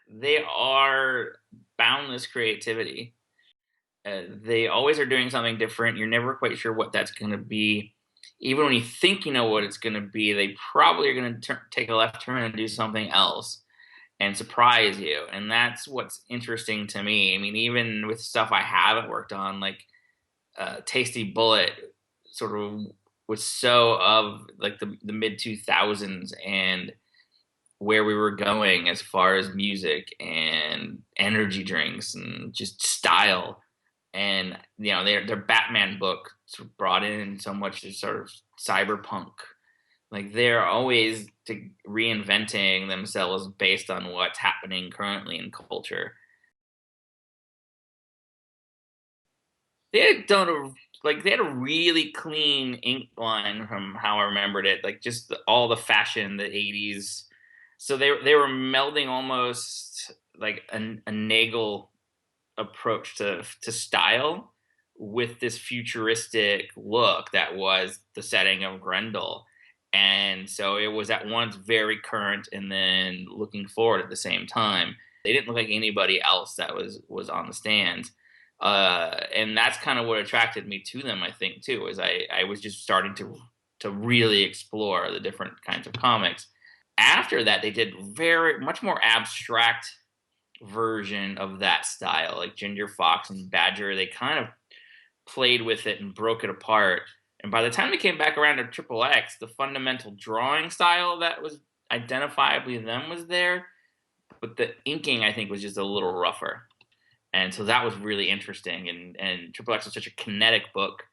They are boundless creativity. They always are doing something different. You're never quite sure what that's going to be. Even when you think you know what it's going to be, they probably are going to take a left turn and do something else and surprise you. And that's what's interesting to me. I mean, even with stuff I haven't worked on, like Tasty Bullet, sort of was so of like the mid 2000s and where we were going as far as music and energy drinks and just style. And their Batman book sort of brought in so much sort of cyberpunk. Like they're always reinventing themselves based on what's happening currently in culture. They had done they had a really clean ink line from how I remembered it, like just all the fashion, the '80s. So they were melding almost like a Nagel approach to style with this futuristic look that was the setting of Grendel. And so it was at once very current and then looking forward at the same time. They didn't look like anybody else that was on the stand. And that's kind of what attracted me to them, I think, too, is I was just starting to really explore the different kinds of comics. After that, they did very much more abstract version of that style, like Ginger Fox and Badger. They kind of played with it and broke it apart. And by the time we came back around to Triple X, the fundamental drawing style that was identifiably them was there, but the inking I think was just a little rougher. And so that was really interesting. And Triple X was such a kinetic book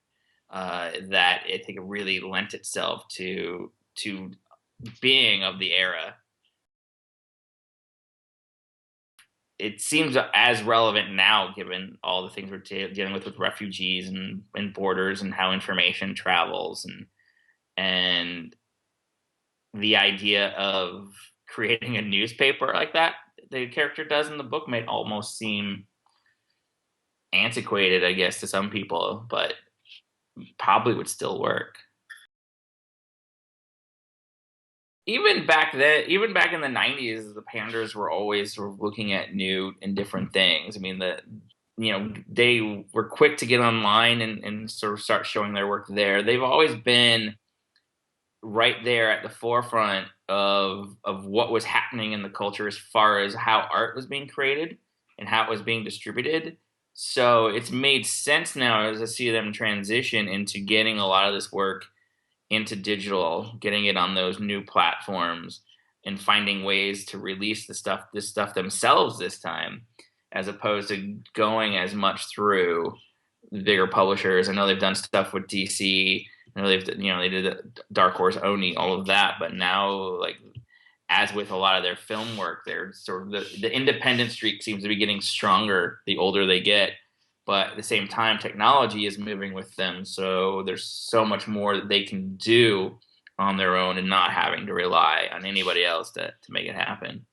that I think it really lent itself to being of the era. It seems as relevant now, given all the things we're dealing with refugees and borders and how information travels and the idea of creating a newspaper like that the character does in the book may almost seem antiquated, I guess, to some people, but probably would still work. Even back then, even back in the '90s, the Panders were always sort of looking at new and different things. I mean, they were quick to get online and sort of start showing their work there. They've always been right there at the forefront of what was happening in the culture as far as how art was being created and how it was being distributed. So it's made sense now as I see them transition into getting a lot of this work into digital, getting it on those new platforms, and finding ways to release this stuff themselves this time, as opposed to going as much through the bigger publishers. I know they've done stuff with DC. I know they did Dark Horse, Oni, all of that, but now like as with a lot of their film work, they're sort of the independent streak seems to be getting stronger the older they get. But at the same time, technology is moving with them. So there's so much more that they can do on their own and not having to rely on anybody else to make it happen.